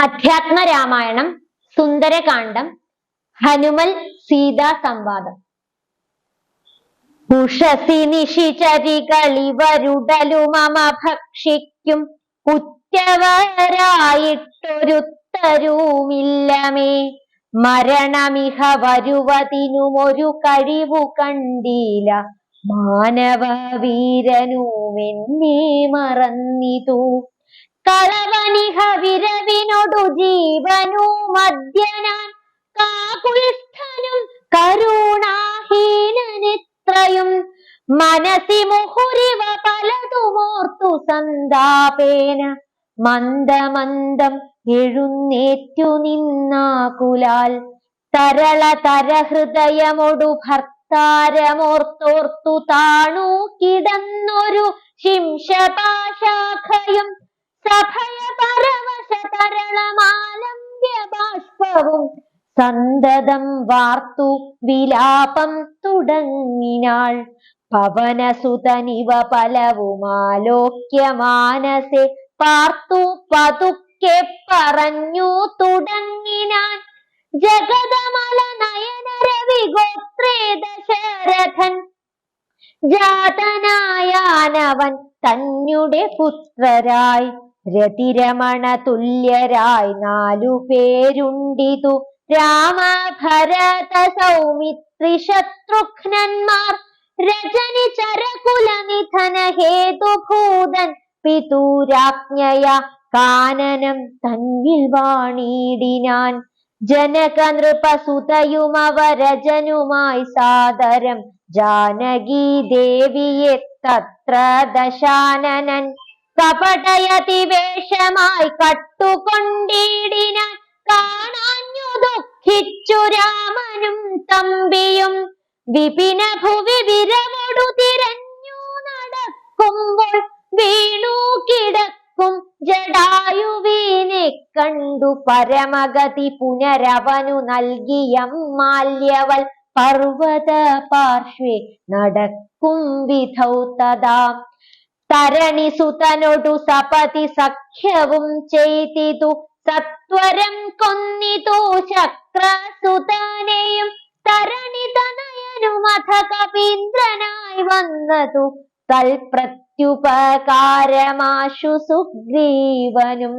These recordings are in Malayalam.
അധ്യാത്മ രാമായണം, സുന്ദരകാന്ഡം, ഹനുമൽ സീതാ സംവാദം. ഉഷസി നിശിചരികളിവരുടലു മമ ഭക്ഷിക്കും ഉറ്റവരായിട്ടൊരുത്തരുമില്ലമേ. മരണമിഹ വരുവതിനുമൊരു കഴിവു കണ്ടീല, മാനവ വീരനുമെന്നെ മറന്നിതു. കളവനിഹ വിരവിനൊടു ജീവനു മദ്യനാൻ, കാകുൽസ്ഥനും കരുണാഹീനനെത്രയും. മനസി മുഹുരിവ പലതുമോർത്തു സന്താപേന, മന്ദമന്ദം എഴുന്നേറ്റു നിന്നാകുലാൽ. തരള തരഹൃദയമൊടു ഭർത്താരമോർത്തോർത്തു താണു കിടന്നൊരു ശിംശപാശാഖയും, സഭയ പരവശ തരളമാലംബ്യ ബാഷ്പവും സന്തതം വാർത്തു വിലാപം തുടങ്ങിനാൾ. പവനസുതനിവ പലവുമാലോക്യ മാനസെ പാർത്തു പതുക്കെ പറഞ്ഞു തുടങ്ങിനാൻ. ജഗതമല നയന രവിഗോത്രേ ദശരഥൻ, ജാതനായാനവൻ തന്നുടെ പുത്രരായി. രതിരമണ തുല്യരായി 4 പേരുണ്ടിതു, രാമ ഭരത സൗമിത്രി ശത്രുഘ്നന്മാർ. രജനി ചരകുല നിധന ഹേതുഭൂതൻ പിതൂരാജ്ഞയ കാനനം തന്നിൽ വാണിടിനാൻ. ജനക നൃപസുതയുമവരജനുമായി സാദരം, ജാനകി ദേവിയെ തത്ര ദശാനനൻ. കപടയതിവേഷമായി കട്ടുകൊണ്ടിടിനാൻ, കാണാഞ്ഞു ദുഃഖിച്ചു രാമനും തമ്പിയും. വിപിന ഭുവി വിരവൊടു തിരഞ്ഞു നടക്കുമ്പോൾ, വീണു കിടക്കും ജടായുവിനെ കണ്ടു. പരമഗതി പുനരവനു നൽകിയ മാല്യവൽ, പർവത പാർശ്വേ നടക്കും വിധൗ തഥാ. തരണിസുതനൊടു സപതി സഖ്യവും ചെയ്തിതു, സത്വരം കൊന്നിതു ശക്രസുതനെയും. തരണിതനയനുമഥ കപീന്ദ്രനായി വന്നതു, തൽപ്രത്യുപകാരമാശു സുഗ്രീവനും.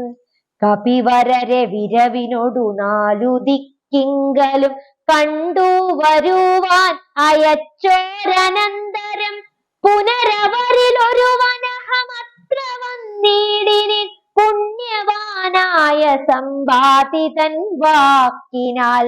കപിവരരെ വിരവിനൊടു 4 ദിക്കിങ്കലും കണ്ടു വരുവാൻ അയച്ചോരനന്തരം. പുനരവരിലൊരു വനഹമത്ര വന്നിടിനിൻ, പുണ്യവാനായ സമ്പാദിതൻ വാക്കിനാൽ.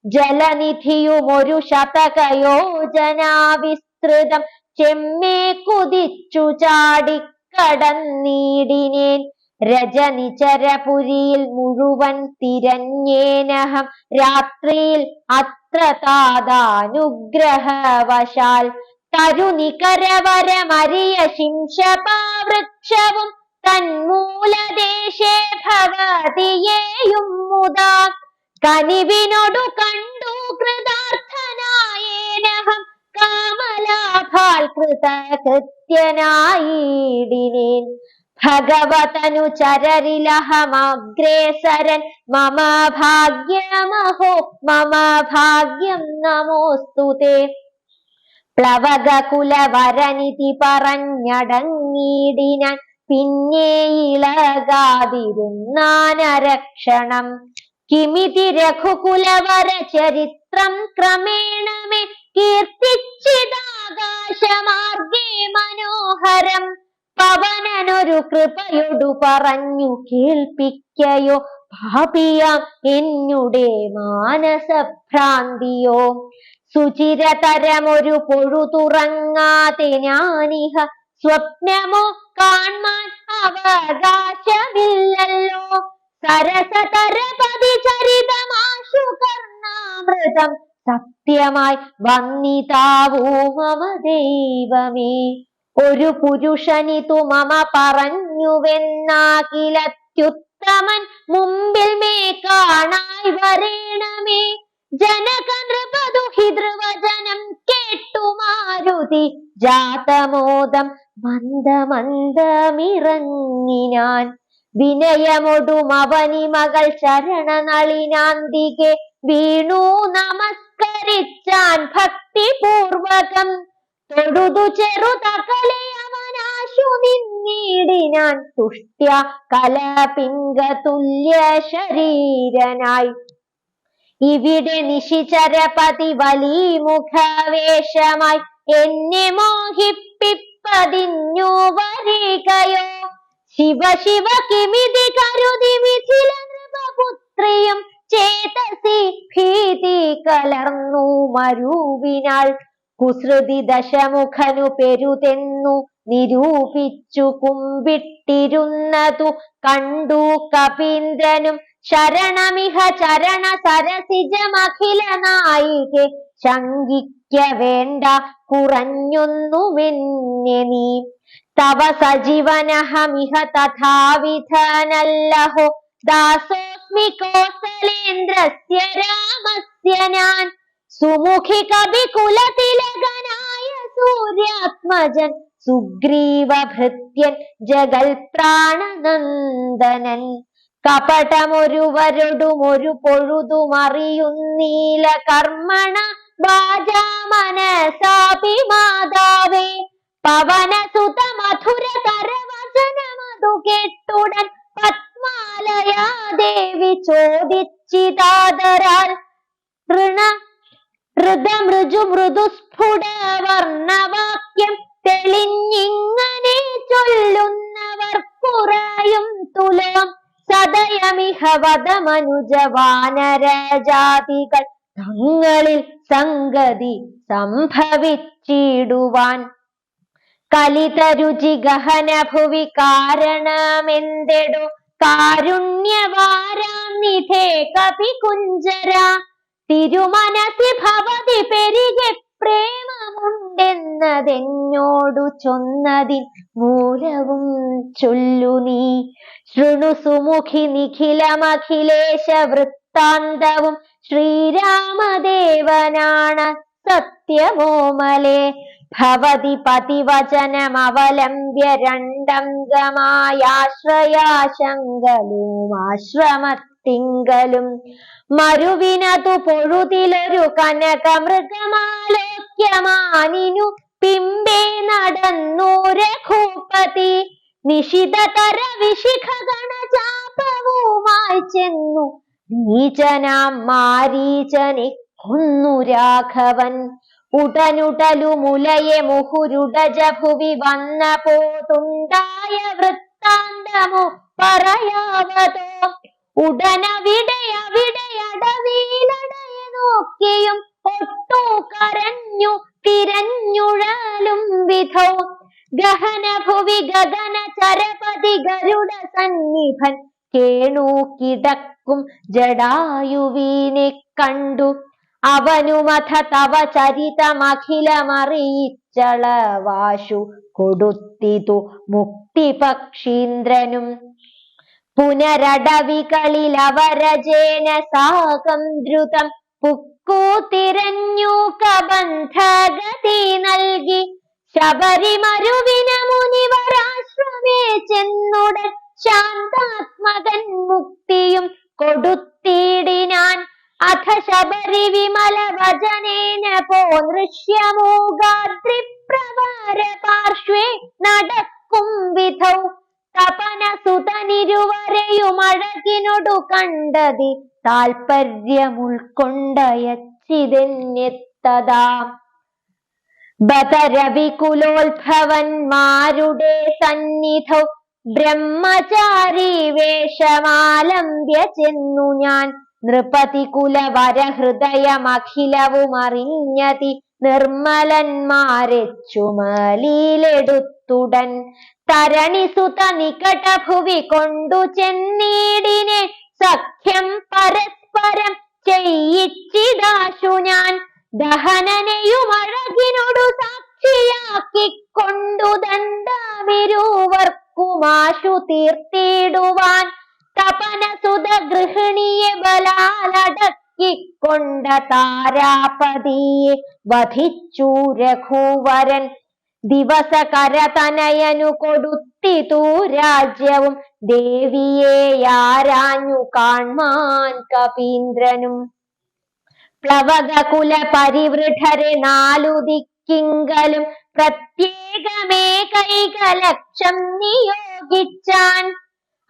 ജലനിധിയുമൊരു ശതകയോജനാ വിസ്തൃതം, ചെമ്മേ കുതിച്ചു ചാടിക്കടന്നിടിനേൻ. രജനിചരപുരിയിൽ മുഴുവൻ തിരഞ്ഞേനഹം, രാത്രിയിൽ അത്ര താതാനുഗ്രഹവശാൽ. തരുനികരവരമരിയ ശിംശപാവൃക്ഷവും, തന്മൂലദേശേ ഭവതിയേയും മുദാ. കനിവിനൊടു കണ്ടു കൃതാർത്ഥനായേനഹം, കാമലാഭാൽ കൃതകൃത്യനായിടിനേൻ. ഭഗവതനു ചരരിലഹമഗ്രേസരൻ, മമ ഭാഗ്യമഹോ മമ ഭാഗ്യം നമോസ്തുതേ. പ്ലവകകുലവരനിധി പറഞ്ഞടങ്ങിടിനാൻ, പിന്നെ ഇളകാതിരുന്നാനരക്ഷണം. കിമിതി രഘുകുലവര ചരിത്രം ക്രമേണ മേ, കീർത്തിച്ചിതാകാശമാർഗേ മനോഹരം. പവനനൊരു കൃപയൊടു പറഞ്ഞു കേൾപ്പിക്കയോ, ഭാപിയാം എന്നുടെ മാനസഭ്രാന്തിയോ. സുചിരതരമൊരു പൊഴുതുറങ്ങാതെ ഞാനിഹ, സ്വപ്നമോ കാൺമാൻ അവകാശമില്ലല്ലോ. സരസതരപതി ചരിതമാശു കർണാമൃതം, സത്യമായി വന്നിതാവൂ മമ ദൈവമേ. ഒരു പുരുഷനിതു മമ പറഞ്ഞുവെന്നാകിലത്യുത്തമൻ, മുമ്പിൽ മേ കാണായി വരേണമേ. ജനക നൃപദുഹിതൃവചനം കേട്ടു മാരുതി, ജാതമോദം മന്ദമന്ദമിറങ്ങിനാൻ. വിനയമൊടും അവനി മകൾ ശരണനളിനാന്തികെ വീണു നമസ്കരിച്ചാൻ ഭക്തിപൂർവകം. തൊഴുതു ചെറുതകലെ അവനാശു നിന്നിടിനാൻ തുഷ്ട്യ കലപിംഗതുല്യ ശരീരനായി. ഇവിടെ നിശിചരപതി വലിമുഖവേഷമായി എന്നെ മോഹിപ്പിപ്പതിഞ്ഞു വരികയോ. ശിവ ശിവ കിമിതി കരുതി മിഥില നൃപപുത്രിയും ചേതസി ഭീതി കലർന്നു മരുവിനാൾ. കുസൃതി ദശമുഖനു പെരുതെന്നു നിരൂപിച്ചു കുമ്പിട്ടിരുന്നതു കണ്ടു കപീന്ദ്രനും. ശരണമിഹ ചരണ സരസിജമഖില നായികെ ശങ്കിക്ക വേണ്ട കുറഞ്ഞൊന്നുമെന്നെ നീ. തവ സജീവനഹമിഹ തഥാവിധനല്ലഹോ ദാസോസ്മി കോസലേന്ദ്രസ്യ രാമസ്യ ഞാൻ. സുമുഖി കവി കുലതിലകനായ സൂര്യാത്മജൻ സുഗ്രീവ ഭൃത്യൻ ജഗൽ പ്രാണനന്ദനൻ. കപടമൊരുവരോടുമൊരു പൊഴുതുമറിയുന്നീല കർമ്മണ വാചാ മനസാപി മാതാവേ. പവനസുത മധുരതര വചനമതു കേട്ടുടൻ പത്മാലയാ ദേവി ചോദിച്ചിതാദരാൽ. ഋതമൃജു മൃദുസ്ഫുട വർണ്ണവാക്യം തെളിഞ്ഞിങ്ങനെ ചൊല്ലുന്നവർ കുറയും തുലം. സദയമിഹ വദമനുജ വാനരജാതികൾ തങ്ങളിൽ സംഗതി സംഭവിച്ചിടുവാൻ. കലിതരുചി ഗഹന ഭുവി കാരണമെന്തെടോ കാരുണ്യവാരാനിധേ കപി കുഞ്ചര. തിരുമനസി ഭവതി പെരികെ പ്രേമമുണ്ടെന്നതെന്നോടു ചൊന്നതിൻ മൂലവും ചൊല്ലു നീ. ശൃണു സുമുഖി നിഖിലമഖിലേശ വൃത്താന്തവും ശ്രീരാമദേവനാണ് സത്യമോമലേ. ഭവതി പതിവചനമവലംബ്യ രണ്ടംഗമായാശ്രയാശങ്കലും ആശ്രമത്തിങ്കലും. മരുവിനതു പൊഴുതിലൊരു കനകമൃഗമാലോക്യമാനിനു പിമ്പേ നടന്നു രഘുപതി. നിശിതതര വിശിഖഗണചാപവുമായി ചെന്നു നീചനാം മാരീചനെ കൊന്നു രാഘവൻ. ഉടനുടലു മുലയെ മുഹുരുടജ ഭുവി വന്ന പോതുണ്ടായ വൃത്താന്തമോ പറയാവതോ. ഉടനവിടെ അടവിയിലടയെ നോക്കിയും ഒട്ടു കരഞ്ഞു തിരഞ്ഞുഴലും വിധോ. ഗഹന ഭുവി ഗഗന ചരപതി ഗരുഡ സന്നിഭൻ കേണു കിടക്കും ജടായുവിനെ കണ്ടു. അവനുമഥ തവ ചരിതമഖിലമറിയിച്ചളവാശു കൊടുത്തിതു മുക്തിപക്ഷീന്ദ്രനും. പുനരടവികളിൽ അവരജേന സാകം ദ്രുതം പുക്കു തിരഞ്ഞു കബന്ധഗതി നൽകി. ശബരിമരുവിന മുനിവരാശ്രമേ ചെന്നുടൻ ശാന്താത്മകൻ മുക്തിയും കൊടുത്തിടിനാൻ. അഥ ശബരി വിമല വചനേന പോ നൃശ്യമൂകാദ്രിപ്രവര പാർശ്വേ നടക്കും വിധൗ. തപന സുതനിരുവരെയും അഴകിനൊടു കണ്ടതി താൽപര്യമുൾക്കൊണ്ടയച്ചിതെന്നെത്തതാ. ബദരവികുലോത്ഭവന്മാരുടെ സന്നിധൗ ബ്രഹ്മചാരി വേഷമാലംബ്യ ചെന്നു ഞാൻ. നൃപതി കുലവരഹൃദയമഖിലവും അറിഞ്ഞതി നിർമ്മലന്മാരെ ചുമലിലെടുത്തുടൻ. തരണിസുത നികടഭുവി കൊണ്ടു ചെന്നീടിനെ സഖ്യം പരസ്പരം ചെയ്യിച്ചിടാശു ഞാൻ. ദഹനനെയും അഴകിനോടു സാക്ഷിയാക്കിക്കൊണ്ടു ദണ്ഡമിരുവർക്കുമാശു തീർത്തിടുവാൻ. തപനസുത ഗൃഹിണിയെ ബലാലടക്കിക്കൊണ്ട താരാപതിയെ വധിച്ചു രഘുവരൻ. ദിവസകരതനയനു കൊടുത്തിതു രാജ്യവും ദേവിയെ ആരാഞ്ഞു കാൺമാൻ കപീന്ദ്രനും. പ്ലവക കുല പരിവൃഢരെ 4 ദിക്കിങ്കലും പ്രത്യേകമേകൈകലക്ഷം നിയോഗിച്ചാൻ.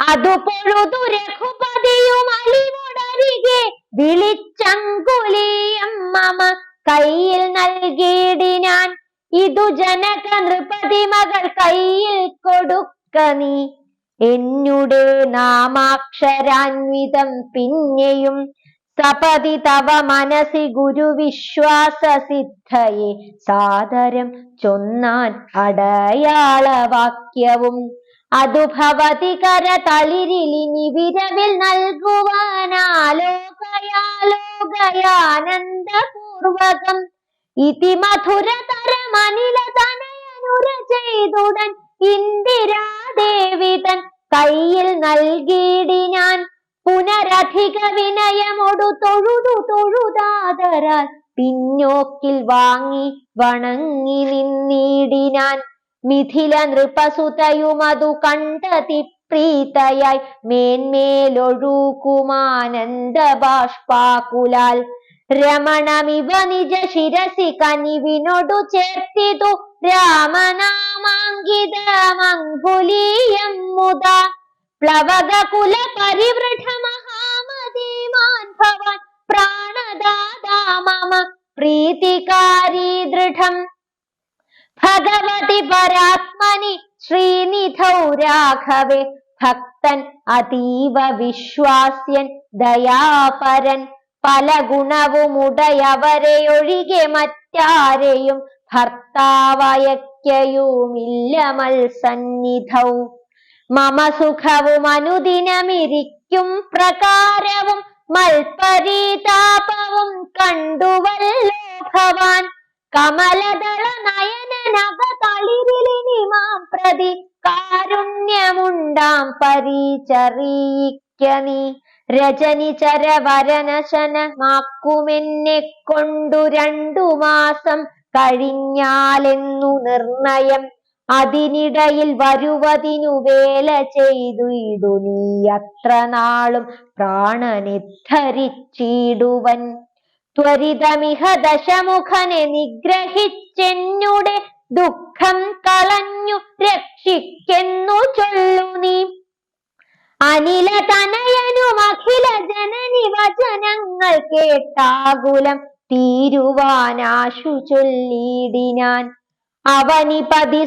അതു പൊഴുതു രഘുപതിയും അലിവോടരികെ വിളിച്ചങ്കുലീയം മമ കയ്യിൽ നൽകിയിടിനാൻ. ഇതു ജനക നൃപതി മകൾ കയ്യിൽ കൊടുക്ക നീ. എന്നുടെ നാമാക്ഷരാന്വിതം പിന്നെയും സപതി തവ മനസി ഗുരുവിശ്വാസ സിദ്ധയെ സാദരം ചൊന്നാൻ അടയാളവാക്യവും. അതു ഭവതി കരതളിരിലിനി വിരവിൽ നൽകുവാനാലോകയാലോകയാനന്ദപൂർവകം. ഇതി മധുരതരമനില തനയനുര ചെയ്തുടൻ ഇന്ദിരാദേവി തൻ കയ്യിൽ നൽകിയിടിനാൻ. പുനരധിക വിനയമൊടു തൊഴുതാതരാൽ പിന്നോക്കിൽ വാങ്ങി വണങ്ങി നിന്നിടിനാൻ. മിഥില നൃപസുതയുമതു കണ്ടതി പ്രീതയായി മേന്മേലൊഴുകുമാനന്ദ ബാഷ്പാകുലാൽ. രമണമിവ നിജ ശിരസി കനിവിനോടു ചേർത്തിതു രാമനാമാങ്കിതമങ്കുലീയം മുദാ. പ്ലവക കുല പരിവൃഢ മഹാമതിമാൻ ഭവാൻ പ്രാണദാതാ മമ പ്രീതികാരീ ദൃഢം. ഭഗവതി പരാത്മനി ശ്രീനിധൗ രാഘവേ ഭക്തൻ അതീവ വിശ്വാസ്യൻ ദയാപരൻ. പല ഗുണവുമുടയവരെ ഒഴികെ മറ്റാരെയും ഭർത്താവയക്കയുമില്ല മത്സന്നിധൗ. മമ സുഖവും അനുദിനമിരിക്കും പ്രകാരവും മൽപരീതാപവും കണ്ടുവല്ലോ ഭവാൻ. കമലദള നയനനകതളിരിലിനി മാം പ്രതി കാരുണ്യമുണ്ടാം പരിചറിയിക്ക നീ. രജനി ചരവരനശനമാക്കുമെന്നെ കൊണ്ടു 2 മാസം കഴിഞ്ഞാലെന്നു നിർണയം. അതിനിടയിൽ വരുവതിനു വേല ചെയ്തു ഇടു നീ അത്ര നാളും പ്രാണനെ ധരിച്ചിടുവൻ. ത്വരിതമിഹ ദശമുഖനെ നിഗ്രഹിച്ചെന്നുടെ ദുഃഖം കളഞ്ഞു രക്ഷിക്കെന്നു ചൊല്ലു നീ. അനില തനയനും അഖില ജനനി വചനങ്ങൾ കേട്ടാകുലം തീരുവാനാശു ചൊല്ലിയിടിനാൻ. അവനിപതി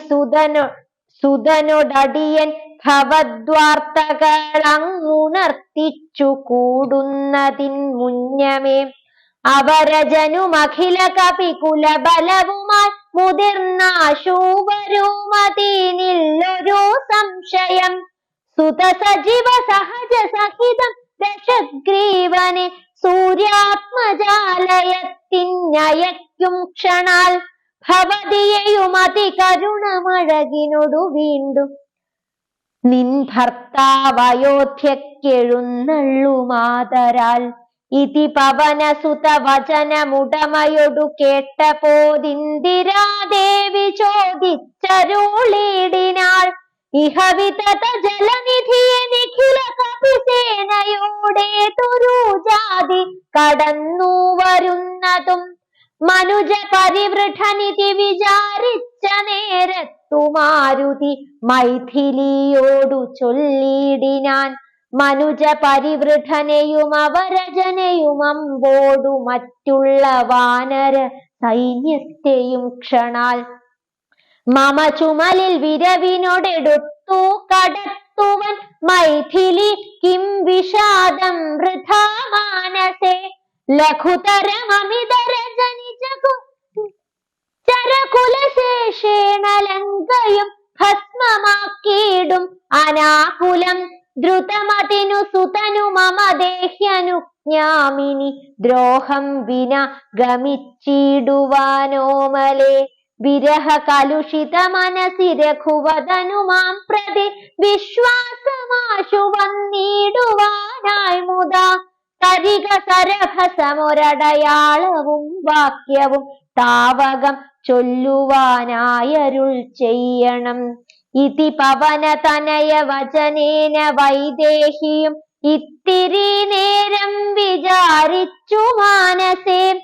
സുതനോടടിയൻ ഭവദ്വാർത്തകളങ്ങുണർത്തിച്ചു കൂടുന്നതിൻ മുന്നമേ. അവരജനുമഖില കപികുലബലവുമായി മുതിർന്നാശൂവരുമതിനില്ലൊരു സംശയം. സുതസജീവ സഹജ സഹിതം ദശഗ്രീവനെ സൂര്യാത്മജാലയത്തിനയക്കും ക്ഷണാൽ. ഭവതിയെയും അതികരുണമഴകിനോടു വീണ്ടും നിൻ ഭർത്താവയോധ്യക്കെഴുന്നള്ളുമാതരാൽ. ഇതി പവനസുത വചനമുടമയൊടു കേട്ടപോദിന്ദിരാദേവി ചോദിച്ചരുളിടിനാൾ. ഇഹ വിതത ജലനിധിയെ നിഖില കപിസേനയോടേതൊരു ജാതി കടന്നു വരുന്നതും മനുജ പരിവൃഢനിധി വിചാരിച്ച നേരത്തു മാരുതി മൈഥിലിയോടു ചൊല്ലിടിനാൻ. മനുജ പരിവൃഢനെയും അവരജനെയും അമ്പോടു മറ്റുള്ള വാനര സൈന്യത്തെയും ക്ഷണാൽ മമ ചുമലിൽ വിരവിനോടെടുത്തു കടത്തുവൻ മൈഥിലി കിം വിഷാദം വൃഥാ മാനസേ. ലഘുതരമമിതരജനി ചരകുലശേഷേണ ലങ്കയും ഭസ്മമാക്കിയിടും അനാകുലം. ദ്രുതമതിനു സുതനു മമ ദേഹ്യനുജ്ഞാമിനി ദ്രോഹം വിന ഗമിച്ചിടുവാനോമലേ. വിരഹ കലുഷിത മനസി രഘുവദനു മാം പ്രതി വിശ്വാസമാശു വന്നിടുവാനായി മുതാ. തരിക സരഭസമൊരടയാളവും വാക്യവും താവകം ചൊല്ലുവാനായരുൾ ചെയ്യണം. ഇതി പവനതനയ വചനേന വൈദേഹിയും ഇത്തിരി നേരം വിചാരിച്ചു മാനസേ.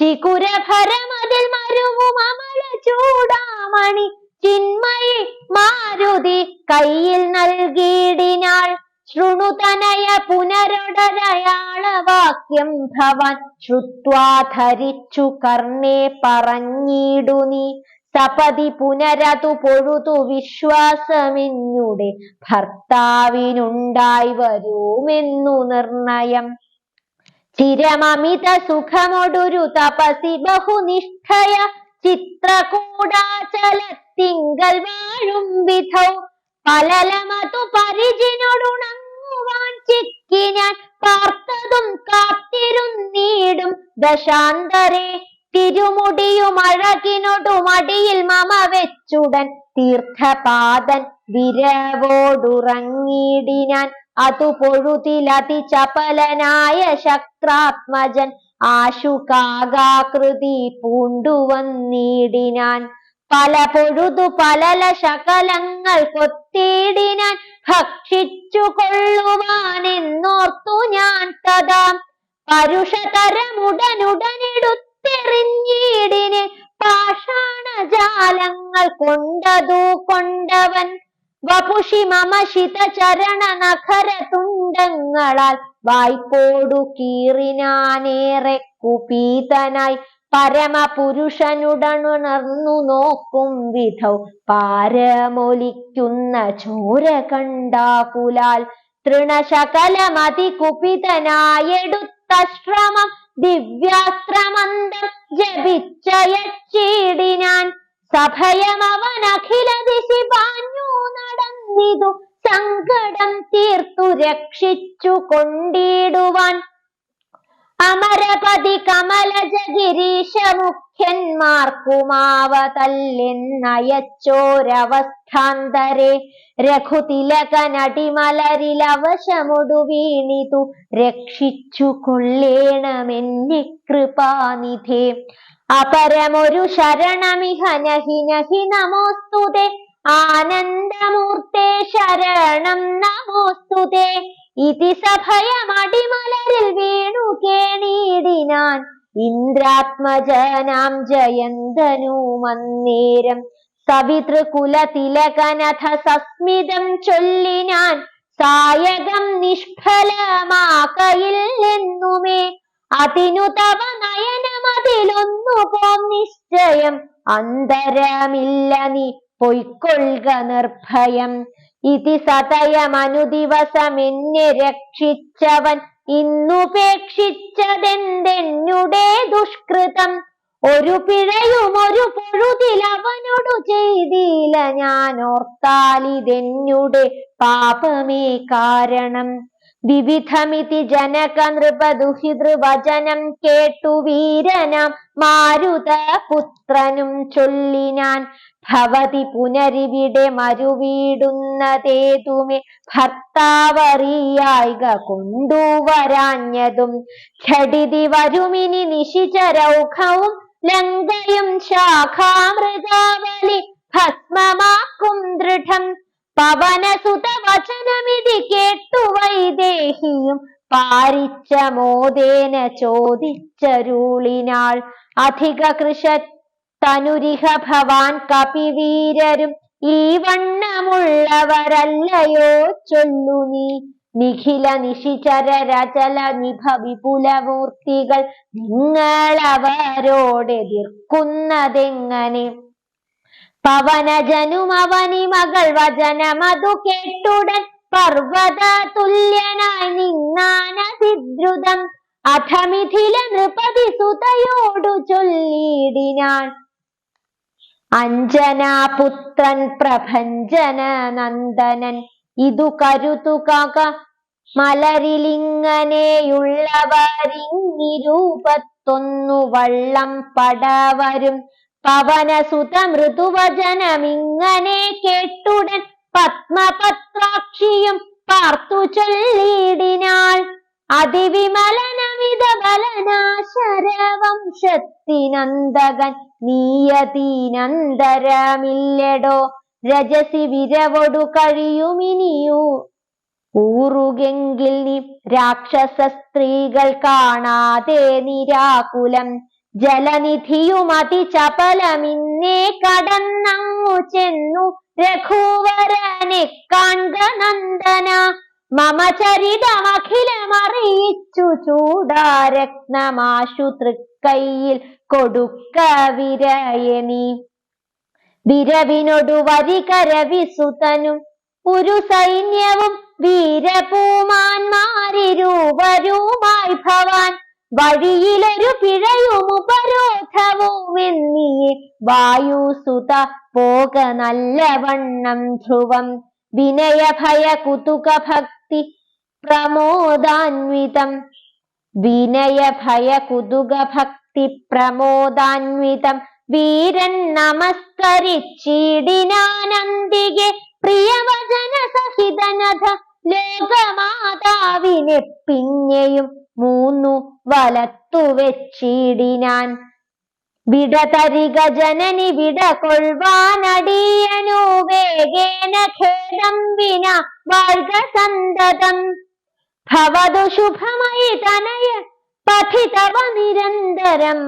ചികുരഭരമതിൽ മരുവും അമല ചൂടാമണി ചിന്മയി മാരുതി കയ്യിൽ നൽകിയിടിനാൾ. ശൃണുതനയ പുനരൊടരയാളവാക്യം ഭവാൻ ശ്രുത്വാ ധരിച്ചു കർണേ പറഞ്ഞിടു നീ. സപതി പുനരതു പൊഴുതു വിശ്വാസമെന്നുടെ ഭർത്താവിനുണ്ടായി വരുമെന്നു നിർണയം. ചിരമമിത സുഖമൊടൊരു തപസി ബഹുനിഷ്ഠയ ചിത്രകൂടാചലത്തിങ്കൽ വാഴും വിധൗ. പലലമതു പരിചിനൊടുണങ്ങുവാൻ ചിക്കി ഞാൻ പാർത്തതും കാത്തിരുന്നീടും ദശാന്തരേ. തിരുമുടിയും അഴകിനൊടു മടിയിൽ മമ വെച്ചുടൻ തീർത്ഥപാദൻ വിരവോടുറങ്ങിടിനാൻ. അതു പൊഴുതിലതി ചപലനായ ശക്രാത്മജൻ ആശുകാകാകൃതി പൂണ്ടുവന്നിടിനാൻ. പല പൊഴുതു പലല ശകലങ്ങൾ കൊത്തിയിടിനാൻ ഭക്ഷിച്ചു കൊള്ളുവാനെന്നോർത്തു ഞാൻ തഥാ. പരുഷതരമുടനുടനെടുത്തെറിഞ്ഞിടിന് പാഷാണജാലങ്ങൾ കൊണ്ടതു കൊണ്ടവൻ. വപുഷി മമശിത ചരണ നഖര തുണ്ടങ്ങളാൽ വായ്പോടു കീറിനാനേറെ കുപീതനായി. പരമപുരുഷനുടനുണർന്നു നോക്കും വിധൗ പാരമൊലിക്കുന്ന ചോര കണ്ടാകുലാൽ. തൃണശകലമതി കുപിതനായെടുത്തശ്രമം ദിവ്യാസ്ത്രമന്തം ജപിച്ചയച്ചിടിനാൻ. സഭയമവൻ അഖില ദിശി പാഞ്ഞു നടന്നിതു സങ്കടം തീർത്തു രക്ഷിച്ചു കൊണ്ടിടുവാൻ. അമരപതി കമലജ ഗിരീശ മുഖ്യന്മാർക്കുമാവതല്ലെന്നയച്ചോരവസ്ഥാന്തരെ. രഘുതിലകനടിമലരിലവശമൊടു വീണിതു രക്ഷിച്ചു കൊള്ളേണമെന്നെ കൃപാനിധേ. അപരമൊരു ശരണമിഹ നഹി നഹി നമോസ്തുതേ. ആനന്ദമൂർത്തേ ശരണം നമോസ്തുതേ. ഇതി സഭയമടിമലരിൽ വീണു കേണിടിനാൻ ഇന്ദ്രാത്മജനാം ജയന്തനുമന്നേരം. സവിതൃകുലതിലകനഥ സസ്മിതം ചൊല്ലിനാൻ സായകം നിഷ്ഫലമാകയില്ലെന്നുമേ. അതിനു തവ നയനമതിലൊന്നു പോം നിശ്ചയം അന്തരമില്ല നീ പൊയ്ക്കൊള്ളുക നിർഭയം. ഇതി സതയമനുദിവസമെന്നെ രക്ഷിച്ചവൻ ഇന്നുപേക്ഷിച്ചതെന്തെന്നുടെ ദുഷ്കൃതം. ഒരു പിഴയും ഒരു പൊഴുതിലവനോടു ചെയ്തില്ല ഞാൻ ഓർത്താലിതെന്നുടെ പാപമേ കാരണം. വിവിധമിതി ജനക നൃപ ദുഹിതൃവചനം കേട്ടു വീരനാം മാരുതപുത്രനും ചൊല്ലിനാൻ. ഭവതി പുനരിവിടെ മരുവീടുന്നതേതുമേ ഭർത്താവറിയായിക കൊണ്ടുവരാഞ്ഞതും. ഝടിതി വരുമിനി നിശിചരൗഖവും ലങ്കയും ശാഖാമൃഗാവലി ഭസ്മമാക്കും ദൃഢം. പവനസുത വചനമിതി കേട്ടു വൈദേഹിയും പാരിച്ച മോദേന ചോദിച്ചരുളിനാൾ. അധിക കൃഷ തനുരിഹ ഭവാൻ കപിവീരരും ഈ വണ്ണമുള്ളവരല്ലയോ ചൊല്ലു നീ. നിഖില നിശിചര രചല നിഭ വിപുലമൂർത്തികൾ നിങ്ങളവരോടെതിർക്കുന്നതെങ്ങനെ. പവനജനുമവനി മകൾ വചനമതു കേട്ടുടൻ പർവ്വത തുല്യനായി നിന്നാനതിദ്രുതം. അധമിഥില നൃപതി സുതയോടു ചൊല്ലിടിനാൻ അഞ്ജനാപുത്രൻ പ്രഭഞ്ജന നന്ദനൻ. ഇതു കരുതുക മലരിലിങ്ങനെയുള്ളവരിങ്ങിരൂപത്തൊന്നു വള്ളം പടവരും. പവനസുത മൃദുവചനമിങ്ങനെ കേട്ടുടൻ പത്മപത്രാക്ഷിയും പാർത്തു ചൊല്ലിടിനാൾ. അതിവിമലനമിത ബലനാശരവംശത്തിനന്തകൻ നീയതീനന്തരമില്ലടോ രജസി വിരവൊടു കഴിയുമിനിയൂ ഊറുകെങ്കിൽ നീ രാക്ഷസ സ്ത്രീകൾ കാണാതെ നിരാകുലം ജലനിധിയുമതി ചപലമിന്നേ കടന്നങ്ങു ചെന്നു രഘുവരനെ കാൺക നന്ദന മമ ചരിതമഖിലമറിയിച്ചു ചൂടാരത്നമാശു തൃക്കൈയിൽ കൊടുക്ക വിരയനീ വിരവിനൊടു വരികരവിസുതനും ഒരു സൈന്യവും വീരപൂമാന്മാരിരുവരുമായി ഭവാൻ വഴിയിലൊരു പിഴയും ഉപരോധവുമെന്നിയെ വായുസുത പോക നല്ലവണ്ണം ധ്രുവം വിനയഭയ കുതുക ഭക്തി പ്രമോദാന്വിതം വിനയഭയ കുതുക ഭക്തി പ്രമോദാന്വിതം വീരൻ നമസ്കരിച്ചിടിനാനന്ദികെ പ്രിയവചന സഹിതനഥ ലോകമാതാവിനെ പിന്നെയും മൂന്നു വലത്തു വെച്ചിടിനാൻ വിടതരിക ജനനി വിട കൊൾവാനടിയനു വേഗേന ഖേദം വിന വാഴ്ക സന്തതം ഭവതു ശുഭമയി തനയ പഥിതവ നിരന്തരം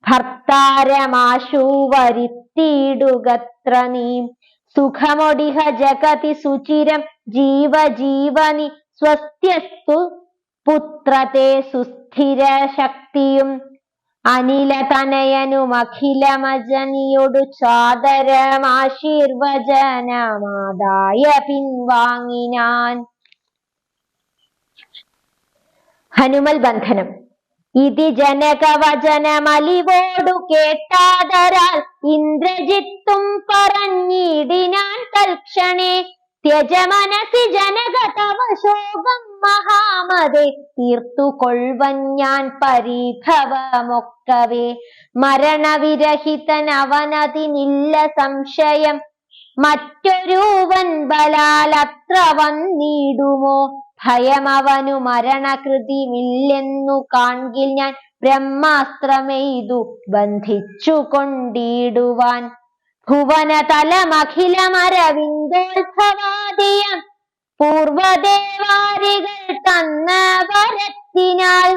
ഭർത്താരമാശു വരുത്തിയിടുകത്ര നീ സുഖമൊടിഹ ജഗതി സുചിരം ജീവജീവനി സ്വസ്ത്യസ്തു പുത്രത്തെ സുസ്ഥിര ശക്തിയും അനില തനയനും അഖിലമജനിയൊടു ചാദരമാശീർവചനമാതായ പിൻവാങ്ങിനാൻ. ഹനുമൽ ബന്ധനം. ഇതി ജനകവചനമലിവോടു കേട്ടാദരാൽ ഇന്ദ്രജിത്തും പറഞ്ഞിടിനാൻ തൽക്ഷണേ ത്യജ മനസി ജനക തവ ശോകം മഹാമതേ തീർത്തുകൊള്ളുവൻ ഞാൻ പരിഭവമൊക്കവേ മരണവിരഹിതനവനതിനില്ല സംശയം മറ്റൊരുവൻ ബലാൽ അത്ര വന്നിടുമോ ഭയമവനു മരണകൃതിമില്ലെന്നു കാൺകിൽ ഞാൻ ബ്രഹ്മാസ്ത്രമെയ്തു ബന്ധിച്ചു കൊണ്ടിടുവാൻ ഭുവനതലമഖിലമരവിന്ദോത്ഭവാദിയം പൂർവദേവാരികൾ തന്ന വരത്തിനാൽ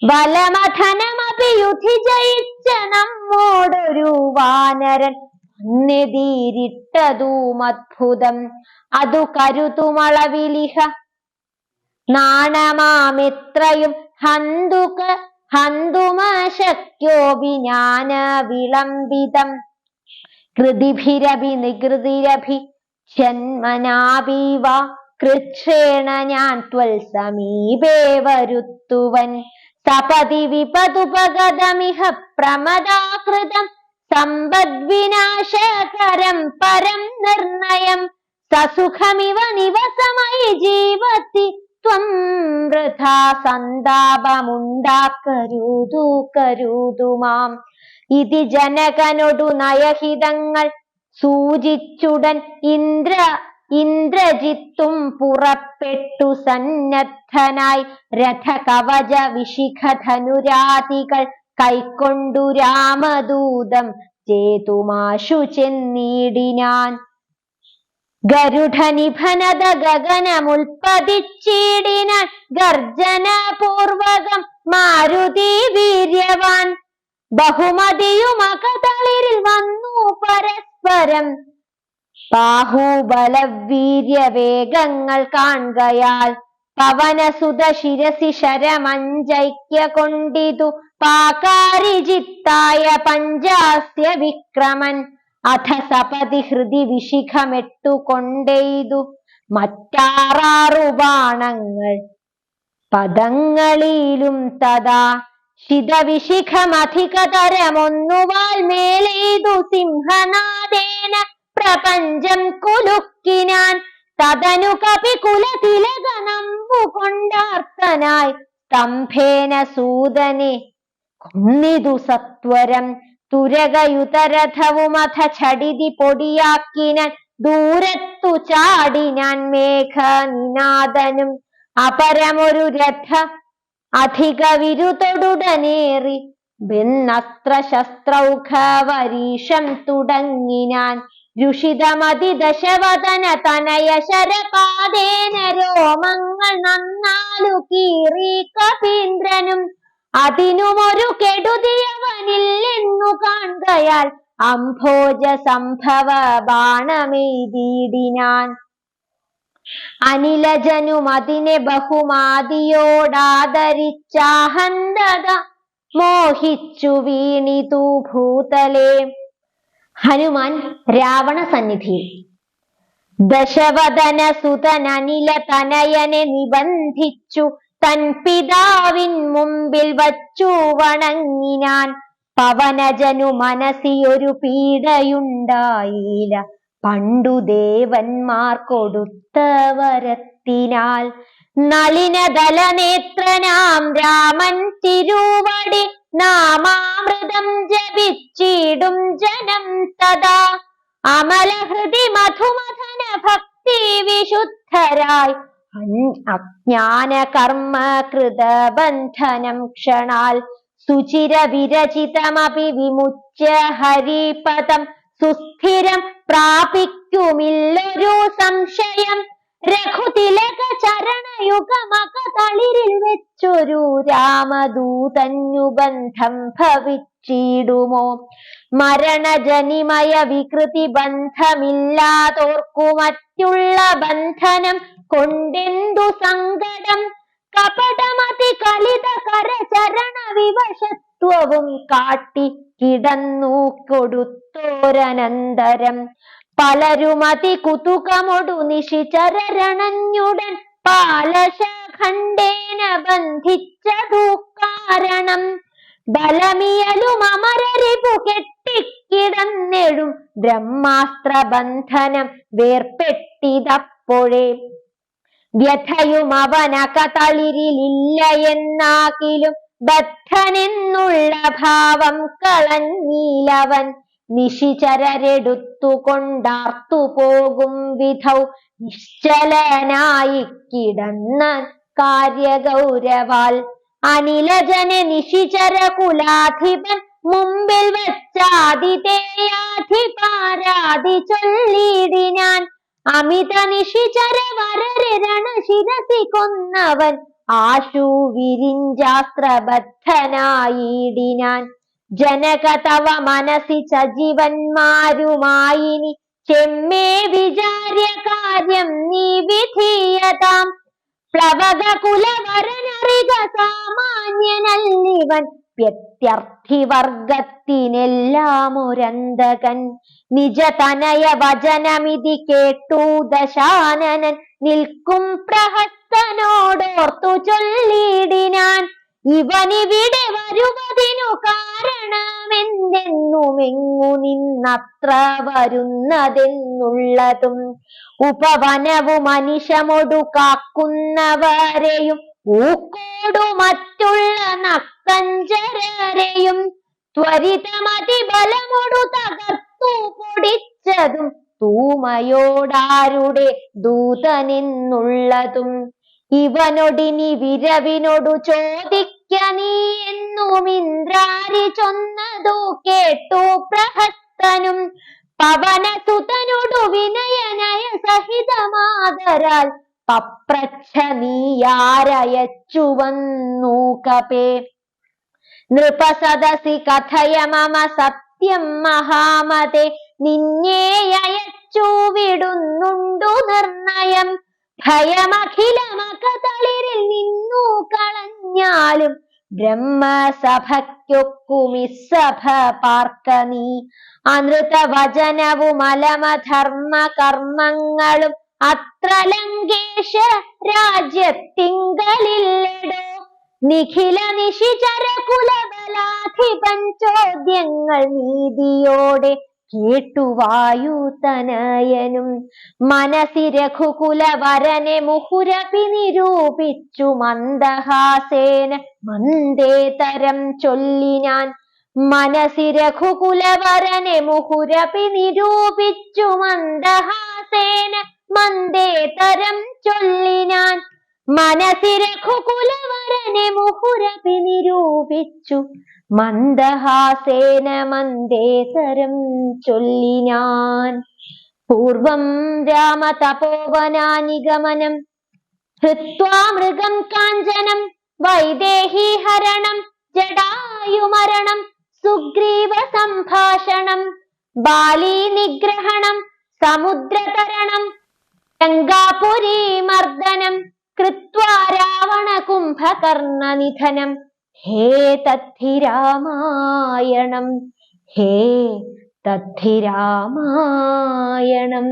ബലമഥനമഭിയുധി ജയിച്ച നമ്മോടൊരു വാനരൻ നെതിരിട്ടതുമദ്ഭുതം അതു കരുതുമളവിലിഹ നാണമാമിത്രയും ഹന്തുമശക്യോ വിജ്ഞാന വിളംബിതം കൃതിഭിരഭി നികൃതിരഭി ജന്മനാപീവ കൃച്ഛേണ ഞാൻ ത്വൽ സമീപേ വരുത്തുവൻ സപതി വിപതുപഗതമിഹ പ്രമദാകൃതം സമ്പദ്വിനാശകരം പരം നിർണയം സസുഖമിവ നിവസമയി ജീവത്തി ത്വം വൃഥാ സന്താപമുണ്ടാക്കരുതു മാം. ഇതി ജനകനൊടു നയഹിതങ്ങൾ സൂചിച്ചുടൻ ഇന്ദ്രജിത്തും പുറപ്പെട്ടു സന്നദ്ധനായി രഥകവച വിശിഖധനുരാതികൾ കൈക്കൊണ്ടു രാമദൂതം ചേതുമാശു ചെന്നിടിനാൻ. ഗരുഡനിഭനത ഗഗനമുൽപ്പതിച്ചിടിനാൻ ഗർജനപൂർവകം മാരുതി വീര്യവാൻ ബഹുമതിയുമകതളിരിൽ വന്നു പരസ്പരം ബാഹുബലവീര്യവേഗങ്ങൾ കാൺകയാൽ പവനസുത ശിരസി ശരമഞ്ചൈക്യ കൊണ്ടിതു പാകാരിജിത്തായ പഞ്ചാസ്യ വിക്രമൻ അഥ സപതി ഹൃദി വിശിഖമെട്ടു കൊണ്ടെയ്തു മറ്റാറാറു ബാണങ്ങൾ പദങ്ങളിലും തഥാ ശിതവിശിഖമധികതരമൊന്നുവാൽ മേലെയ്തു സിംഹനാദേന പ്രപഞ്ചം കുലുക്കിനാൻ. തദനു കപികുലതിലക നമ്പു കൊണ്ടാർത്തനായി സ്തംഭേന സൂതനെ കൊന്നിതു സത്വരം തുരകയുതരഥവുമഥ ചടിതി പൊടിയാക്കിനാൻ ദൂരത്തു ചാടിനാൻ മേഘനിനാദനും അപരമൊരു രഥ അധിക വിരുതൊടുടനേറി ഭിന്നസ്ത്ര ശസ്ത്രൗഘവരീഷം തുടങ്ങിനാൻ രുഷിതമതി ദശവദന തനയ ശരപാദേന രോമങ്ങൾ നന്നാലു കീറി കപീന്ദ്രനും അതിനുമൊരു കെടുതിയവനില്ലെന്നു കാണുകയാൽ അംഭോജ സംഭവ ബാണമെയ്തിടിനാൻ അനിലജനും അതിനെ ബഹുമാതിയോടാദരിച്ചാഹന്തത മോഹിച്ചു വീണിതു ഭൂതലേ. ഹനുമാൻ രാവണ സന്നിധിയിൽ ദശവദന സുതൻ അനില തനയനെ നിബന്ധിച്ചു തൻ പിതാവിൻ മുമ്പിൽ വച്ചു വണങ്ങിനാൻ. പവനജനു മനസ്സിയൊരു പീഡയുണ്ടായില്ല പണ്ടു ദേവന്മാർ കൊടുത്ത വരത്തിനാൽ. നളിനദലനേത്രനാം രാമൻ തിരുവടി നാമാമൃതം ജപിച്ചിടും ജനം തഥാ അമലഹൃദി മധുമഥന ഭക്തി വിശുദ്ധരായി അജ്ഞാന കർമ്മ കൃതബന്ധനം ക്ഷണാൽ. സുചിര വിരചിതമപി വിമുച്യ ഹരിപദം സുസ്ഥിരം പ്രാപിക്കുമില്ലൊരു സംശയം. രഘുതിലക ചരണയുഗമക തളിരിൽ വെച്ചൊരു രാമദൂതഞ്ഞു ബന്ധം ഭവിച്ചിടുമോ. മരണജനിമയ വികൃതി ബന്ധമില്ലാതോർക്കു മറ്റുള്ള ബന്ധനം കൊണ്ടെന്തു സങ്കടം. കപടമതി കലിത കരചരണ വിവശത്വവും കാട്ടി കിടന്നു കൊടുത്തോരനന്തരം. പലരുമതി കുതുകമൊടു നിശിചരണഞ്ഞുടൻ പാലശഖണ്ഡേന ബന്ധിച്ചതു കാരണം. ബലമിയലും അമരരിപു കെട്ടിക്കിടന്നെഴും ബ്രഹ്മാസ്ത്ര ബന്ധനം വേർപെട്ടിതപ്പോഴേ. വ്യഥയും അവനകതളിരിലില്ല എന്നാകിലും ബദ്ധനെന്നുള്ള ഭാവം കളഞ്ഞീലവൻ. നിശിചരരെടുത്തുകൊണ്ടാർത്തു പോകും വിധൗ നിശ്ചലനായി കിടന്നാൻ കാര്യഗൗരവാൽ. അനിലജനെ നിശിചര കുലാധിപൻ മുമ്പിൽ വച്ചാതിഥേയാധിപാരാതി ചൊല്ലിടിനാൻ. അമിത നിശിചര വരരെ രണശിരസി കൊന്നവൻ ആശു വിരിഞ്ചാസ്ത്രബദ്ധനായിടിനാൻ. ജനക തവ മനസി സജീവന്മാരുമായിനി ചെമ്മേ വിചാര്യ കാര്യം നീ വിധീയതാം. പ്ലവക കുലവരനറിക സാമാന്യനല്ലിവൻ വ്യത്യർത്ഥി വർഗത്തിനെല്ലാം ഒരന്തകൻ. നിജതനയ വചനമിതി കേട്ടു ദശാനനൻ നിൽക്കും പ്രഹസ്തനോടോർത്തു ചൊല്ലിടിനാൻ. ഇവനിവിടെ വരുവതിനു കാരണമെന്തെന്നുമെങ്ങു നിന്നത്ര വരുന്നതെന്നുള്ളതും. ഉപവനവു മനുഷ്യമൊടു കാക്കുന്നവരെയും ഊക്കോടു മറ്റുള്ള നക്തഞ്ചരരെയും ത്വരിതമതി ബലമൊടു തകർത്തു പൊടിച്ചതും തൂമയോടാരുടെ ദൂതനെന്നുള്ളതും. ഇവനൊടിനി വിരവിനോടു ചോദിക്ക നീ എന്നും ഇന്ദ്രാരി ചൊന്നതു കേട്ടു പ്രഹസ്തനും. പവനസുതനോടു വിനയനയ സഹിതമാതരാൽ പപ്രച്ഛ നീയാരയച്ചു വന്നു കപേ. നൃപസദസി കഥയ മമ സത്യം മഹാമതേ നിന്നെ അയച്ചു വിടുന്നുണ്ടു നിർണയം. ഭയമഖിലമകതളിരിൽ നിന്നു കളഞ്ഞാലും ബ്രഹ്മസഭയ്ക്കൊക്കുമിസഭ പാർക്ക നീ. അനൃത വചനവും അലമധർമ്മ കർമ്മങ്ങളും അത്ര ലങ്കേശ രാജ്യത്തിങ്കലില്ലടോ. നിഖില നിശിചര കുലബലാധിപൻ ചോദ്യങ്ങൾ നീതിയോടെ കേട്ടു വായുതനയനും. മനസി രഘുകുലവരനെ മുഹുരപി നിരൂപിച്ചു മന്ദഹാസേന മന്ദേതരം ചൊല്ലിനാൻ. മനസി രഘുകുലവരനെ മുഹുരപി നിരൂപിച്ചു മന്ദഹാസേന മന്ദഹാസേന മന്ദേതരം ചൊല്ലിനാൻ. മനസ്സി രഘുകുലവരനെ മുഹുരപി നിരൂപിച്ചു മന്ദഹാസേന മന്ദേതരം ചൊല്ലിനാൻ. പൂർവം രാമ തപോവനാനിഗമനം ഹൃത്വാ മൃഗം കാഞ്ചനം വൈദേഹി ഹരണം ജടായുമരണം സുഗ്രീവ സംഭാഷണം ബാലീ നിഗ്രഹണം സമുദ്രതരണം ലങ്കാപുരീ മർദ്ദനം കൃത്വാ രാവണ കുംഭകർണ നിധനം. ഹേ തദ്ധി രാമായണം, ഹേ തദ്ധി രാമായണം.